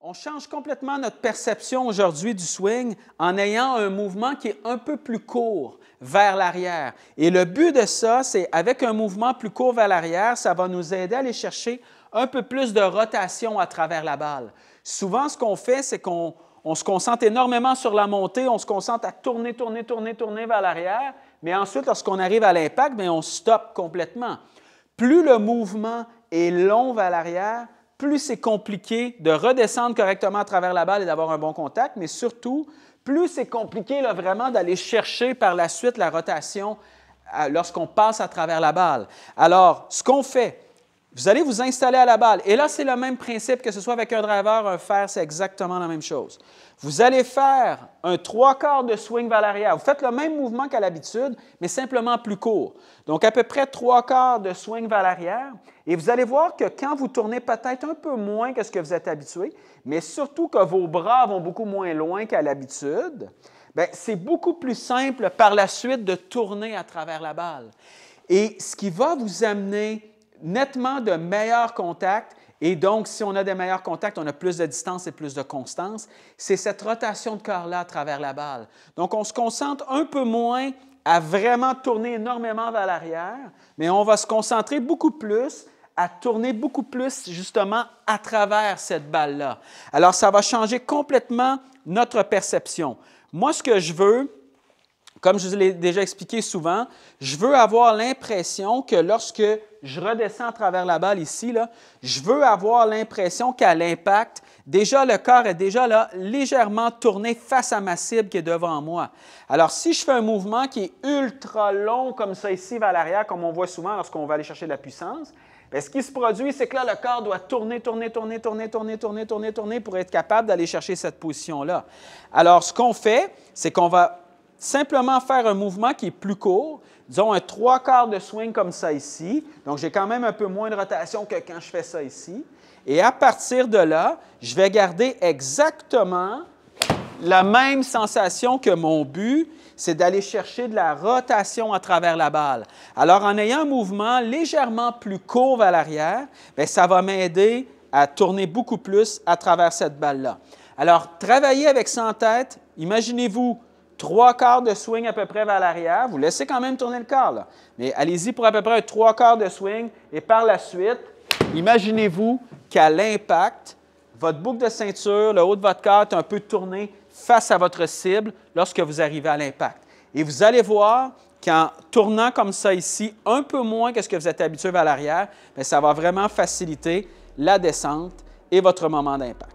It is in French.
On change complètement notre perception aujourd'hui du swing en ayant un mouvement qui est un peu plus court vers l'arrière. Et le but de ça, c'est avec un mouvement plus court vers l'arrière, ça va nous aider à aller chercher un peu plus de rotation à travers la balle. Souvent, ce qu'on fait, c'est qu'on se concentre énormément sur la montée, on se concentre à tourner, tourner, tourner, tourner vers l'arrière, mais ensuite, lorsqu'on arrive à l'impact, on stoppe complètement. Plus le mouvement est long vers l'arrière, plus c'est compliqué de redescendre correctement à travers la balle et d'avoir un bon contact, mais surtout, plus c'est compliqué là, vraiment d'aller chercher par la suite la rotation lorsqu'on passe à travers la balle. Alors, ce qu'on fait, vous allez vous installer à la balle. Et là, c'est le même principe, que ce soit avec un driver, un fer, c'est exactement la même chose. Vous allez faire un 3/4 de swing vers l'arrière. Vous faites le même mouvement qu'à l'habitude, mais simplement plus court. Donc, à peu près 3/4 de swing vers l'arrière. Et vous allez voir que quand vous tournez peut-être un peu moins que ce que vous êtes habitué, mais surtout que vos bras vont beaucoup moins loin qu'à l'habitude, c'est beaucoup plus simple par la suite de tourner à travers la balle. Et ce qui va vous amener nettement de meilleurs contacts, et donc, si on a des meilleurs contacts, on a plus de distance et plus de constance, c'est cette rotation de corps-là à travers la balle. Donc, on se concentre un peu moins à vraiment tourner énormément vers l'arrière, mais on va se concentrer beaucoup plus à tourner beaucoup plus, justement, à travers cette balle-là. Alors, ça va changer complètement notre perception. Moi, ce que je veux, comme je vous l'ai déjà expliqué souvent, je veux avoir l'impression que lorsque je redescends à travers la balle ici, là, je veux avoir l'impression qu'à l'impact, déjà le corps est déjà là, légèrement tourné face à ma cible qui est devant moi. Alors, si je fais un mouvement qui est ultra long comme ça ici vers l'arrière, comme on voit souvent lorsqu'on va aller chercher de la puissance, ce qui se produit, c'est que là, le corps doit tourner, tourner, tourner, tourner, tourner, tourner, tourner, tourner pour être capable d'aller chercher cette position-là. Alors, ce qu'on fait, c'est qu'on va simplement faire un mouvement qui est plus court, disons un 3/4 de swing comme ça ici. Donc, j'ai quand même un peu moins de rotation que quand je fais ça ici. Et à partir de là, je vais garder exactement la même sensation que mon but, c'est d'aller chercher de la rotation à travers la balle. Alors, en ayant un mouvement légèrement plus court vers l'arrière, ça va m'aider à tourner beaucoup plus à travers cette balle-là. Alors, travaillez avec ça en tête. Imaginez-vous 3/4 de swing à peu près vers l'arrière. Vous laissez quand même tourner le corps, là. Mais allez-y pour à peu près un 3/4 de swing. Et par la suite, imaginez-vous qu'à l'impact, votre boucle de ceinture, le haut de votre corps est un peu tourné face à votre cible lorsque vous arrivez à l'impact. Et vous allez voir qu'en tournant comme ça ici, un peu moins que ce que vous êtes habitué vers l'arrière, ça va vraiment faciliter la descente et votre moment d'impact.